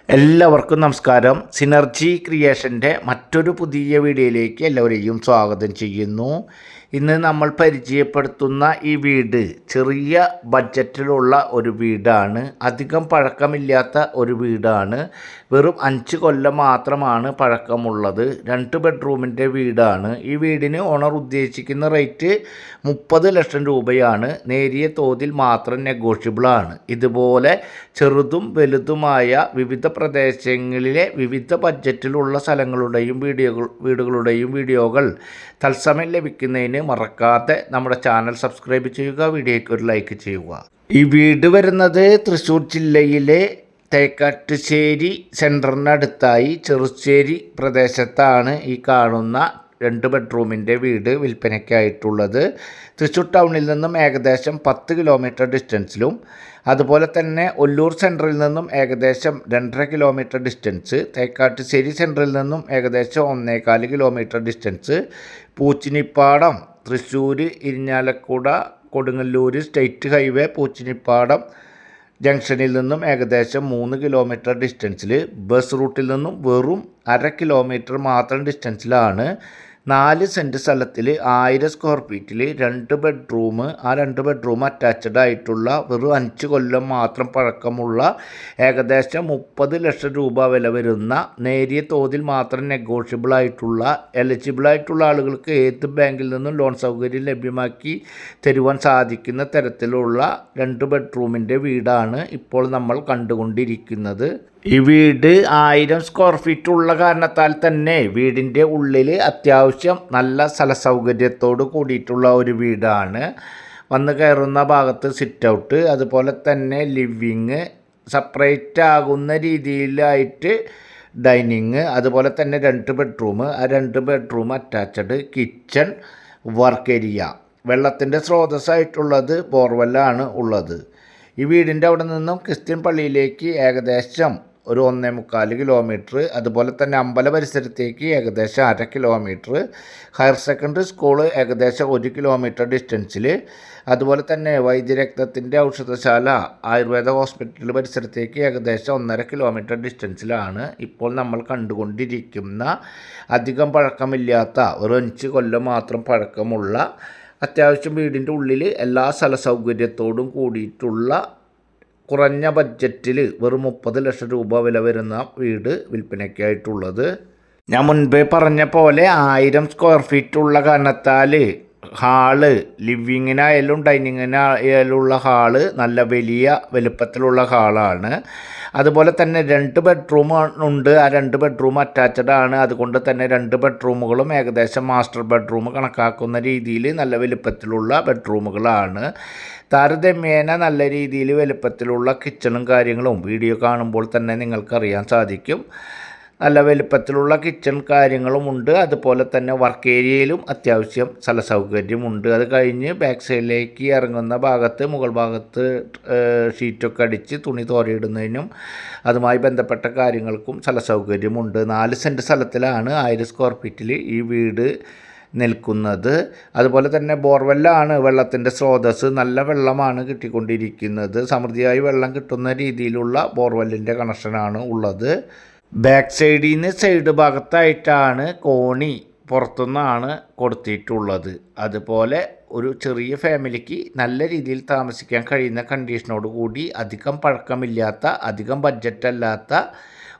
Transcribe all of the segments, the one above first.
എല്ലാവർക്കും നമസ്കാരം. സിനർജി ക്രിയേഷൻ്റെ മറ്റൊരു പുതിയ വീഡിയോയിലേക്ക് എല്ലാവരെയും സ്വാഗതം ചെയ്യുന്നു. ഇന്ന് നമ്മൾ പരിചയപ്പെടുത്തുന്ന ഈ വീട് ചെറിയ ബഡ്ജറ്റിലുള്ള ഒരു വീടാണ്. അധികം പഴക്കമില്ലാത്ത ഒരു വീടാണ്. വെറും 5 കൊല്ലം മാത്രമാണ് പഴക്കമുള്ളത്. 2 ബെഡ്റൂമിൻ്റെ വീടാണ്. ഈ വീടിന് ഓണർ ഉദ്ദേശിക്കുന്ന റേറ്റ് 30 ലക്ഷം രൂപയാണ്. നേരിയ തോതിൽ മാത്രം നെഗോഷ്യബിളാണ്. ഇതുപോലെ ചെറുതും വലുതുമായ വിവിധ പ്രദേശങ്ങളിലെ വിവിധ ബഡ്ജറ്റിലുള്ള സ്ഥലങ്ങളുടെയും വീടുകളുടെയും വീഡിയോകൾ തത്സമയം ലഭിക്കുന്നതിന് മറക്കാതെ നമ്മുടെ ചാനൽ സബ്സ്ക്രൈബ് ചെയ്യുക. വീഡിയോയ്ക്ക് ഒരു ലൈക്ക് ചെയ്യുക. ഈ വീട് വരുന്നത് തൃശ്ശൂർ ജില്ലയിലെ തേക്കാട്ടുശ്ശേരി സെൻറ്ററിനടുത്തായി ചെറുശ്ശേരി പ്രദേശത്താണ് ഈ കാണുന്ന 2 ബെഡ്റൂമിൻ്റെ വീട് വിൽപ്പനയ്ക്കായിട്ടുള്ളത്. തൃശ്ശൂർ ടൗണിൽ നിന്നും ഏകദേശം 10 കിലോമീറ്റർ ഡിസ്റ്റൻസിലും അതുപോലെ തന്നെ ഒല്ലൂർ സെൻറ്ററിൽ നിന്നും ഏകദേശം 2.5 കിലോമീറ്റർ ഡിസ്റ്റൻസ്, തേക്കാട്ടുശ്ശേരി സെൻറ്ററിൽ നിന്നും ഏകദേശം 1.25 kilometre distance, Poochinippadam Thrissur Irinjalakuda Kodungallur state highway Poochinippadam ജംഗ്ഷനിൽ നിന്നും ഏകദേശം 3 കിലോമീറ്റർ ഡിസ്റ്റൻസിൽ, ബസ് റൂട്ടിൽ നിന്നും വെറും 1/2 കിലോമീറ്റർ മാത്രം ഡിസ്റ്റൻസിലാണ് 4 സെൻറ്റ് സ്ഥലത്തിൽ 1000 സ്ക്വയർ ഫീറ്റിൽ 2 ബെഡ്റൂം, ആ 2 ബെഡ്റൂം അറ്റാച്ച്ഡ് ആയിട്ടുള്ള വെറും 5 കൊല്ലം മാത്രം പഴക്കമുള്ള ഏകദേശം 30 ലക്ഷം രൂപ വില വരുന്ന നേരിയ തോതിൽ മാത്രം നെഗോഷ്യബിൾ ആയിട്ടുള്ള എലിജിബിൾ ആയിട്ടുള്ള ആളുകൾക്ക് ഏത് ബാങ്കിൽ നിന്നും ലോൺ സൗകര്യം ലഭ്യമാക്കി തരുവാൻ സാധിക്കുന്ന തരത്തിലുള്ള 2 ബെഡ്റൂമിൻ്റെ വീടാണ് ഇപ്പോൾ നമ്മൾ കണ്ടുകൊണ്ടിരിക്കുന്നത്. ഈ വീട് 1000 സ്ക്വയർ ഫീറ്റ് ഉള്ള കാരണത്താൽ തന്നെ വീടിൻ്റെ ഉള്ളിൽ അത്യാവശ്യം നല്ല സ്ഥല സൗകര്യത്തോട് കൂടിയിട്ടുള്ള ഒരു വീടാണ്. വന്ന് കയറുന്ന ഭാഗത്ത് സിറ്റ് ഔട്ട്, അതുപോലെ തന്നെ ലിവിങ് സെപ്പറേറ്റ് ആകുന്ന രീതിയിലായിട്ട് ഡൈനിങ്, അതുപോലെ തന്നെ 2 ബെഡ്റൂം, ആ 2 bedroom attached kitchen, work area. വെള്ളത്തിൻ്റെ സ്രോതസ്സായിട്ടുള്ളത് ബോർവെല്ലാണ് ഉള്ളത്. ഈ വീടിൻ്റെ അവിടെ നിന്നും ക്രിസ്ത്യൻ പള്ളിയിലേക്ക് ഏകദേശം ഒരു 1.25 കിലോമീറ്റർ, അതുപോലെ തന്നെ അമ്പല പരിസരത്തേക്ക് ഏകദേശം 1/2 കിലോമീറ്റർ, ഹയർ സെക്കൻഡറി സ്കൂള് ഏകദേശം 1 കിലോമീറ്റർ ഡിസ്റ്റൻസിൽ, അതുപോലെ തന്നെ വൈദ്യരക്തത്തിൻ്റെ ഔഷധശാല ആയുർവേദ ഹോസ്പിറ്റൽ പരിസരത്തേക്ക് ഏകദേശം 1.5 കിലോമീറ്റർ ഡിസ്റ്റൻസിലാണ് ഇപ്പോൾ നമ്മൾ കണ്ടുകൊണ്ടിരിക്കുന്ന അധികം പഴക്കമില്ലാത്ത ഒരു 5 കൊല്ലം മാത്രം പഴക്കമുള്ള അത്യാവശ്യം വീടിൻ്റെ ഉള്ളിൽ എല്ലാ സ്ഥല സൗകര്യത്തോടും കൂടിയിട്ടുള്ള കുറഞ്ഞ ബഡ്ജറ്റിൽ വെറും 30 ലക്ഷം രൂപ വില വരുന്ന വീട് വിൽപ്പനയ്ക്കായിട്ടുള്ളത്. ഞാൻ മുൻപേ പറഞ്ഞ പോലെ 1000 സ്ക്വയർ ഫീറ്റ് ഉള്ള കാരണത്താൽ ഹാള്, ലിവിങ്ങിനായാലും ഡൈനിങ്ങിനായാലുള്ള ഹാള് നല്ല വലിയ വലുപ്പത്തിലുള്ള ഹാളാണ്. അതുപോലെ തന്നെ 2 ബെഡ്റൂം ഉണ്ട്, ആ 2 ബെഡ്റൂം അറ്റാച്ച്ഡ് ആണ്. അതുകൊണ്ട് തന്നെ 2 ബെഡ്റൂമുകളും ഏകദേശം മാസ്റ്റർ ബെഡ്റൂം കണക്കാക്കുന്ന രീതിയിൽ നല്ല വലുപ്പത്തിലുള്ള ബെഡ്റൂമുകളാണ്. താരതമ്യേന നല്ല രീതിയിൽ വലുപ്പത്തിലുള്ള കിച്ചണും കാര്യങ്ങളും വീഡിയോ കാണുമ്പോൾ തന്നെ നിങ്ങൾക്കറിയാൻ സാധിക്കും. നല്ല വലുപ്പത്തിലുള്ള കിച്ചൺ കാര്യങ്ങളുമുണ്ട്. അതുപോലെ തന്നെ വർക്ക് ഏരിയയിലും അത്യാവശ്യം സ്ഥല സൗകര്യമുണ്ട്. അത് കഴിഞ്ഞ് ബാക്ക് സൈഡിലേക്ക് ഇറങ്ങുന്ന ഭാഗത്ത് മുകൾ ഭാഗത്ത് ഷീറ്റൊക്കെ അടിച്ച് തുണി തോരയിടുന്നതിനും അതുമായി ബന്ധപ്പെട്ട കാര്യങ്ങൾക്കും സ്ഥല സൗകര്യമുണ്ട്. 4 സെൻറ്റ് സ്ഥലത്തിലാണ് 1000 സ്ക്വയർ ഫീറ്റിൽ ഈ വീട് നിൽക്കുന്നത്. അതുപോലെ തന്നെ ബോർവെല്ലാണ് വെള്ളത്തിൻ്റെ സ്രോതസ്സ്. നല്ല വെള്ളമാണ് കിട്ടിക്കൊണ്ടിരിക്കുന്നത്. സമൃദ്ധിയായി വെള്ളം കിട്ടുന്ന രീതിയിലുള്ള ബോർവെല്ലിൻ്റെ കണക്ഷനാണ് ഉള്ളത്. ബാക്ക് സൈഡിൽ നിന്ന് സൈഡ് ഭാഗത്തായിട്ടാണ് കോണി പുറത്തുനിന്നാണ് കൊടുത്തിട്ടുള്ളത്. അതുപോലെ ഒരു ചെറിയ ഫാമിലിക്ക് നല്ല രീതിയിൽ താമസിക്കാൻ കഴിയുന്ന കണ്ടീഷനോട് കൂടി അധികം പഴക്കമില്ലാത്ത അധികം ബഡ്ജറ്റല്ലാത്ത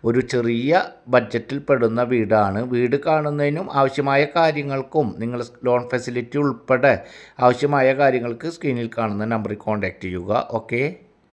ഒരു ചെറിയ ബഡ്ജറ്റിൽ പെടുന്ന വീടാണ്. വീട് കാണുന്നതിനും ആവശ്യമായ കാര്യങ്ങൾക്കും നിങ്ങൾ ലോൺ ഫെസിലിറ്റി ഉൾപ്പെടെ ആവശ്യമായ കാര്യങ്ങൾക്ക് സ്ക്രീനിൽ കാണുന്ന നമ്പറിൽ കോൺടാക്റ്റ് ചെയ്യുക. ഓക്കെ.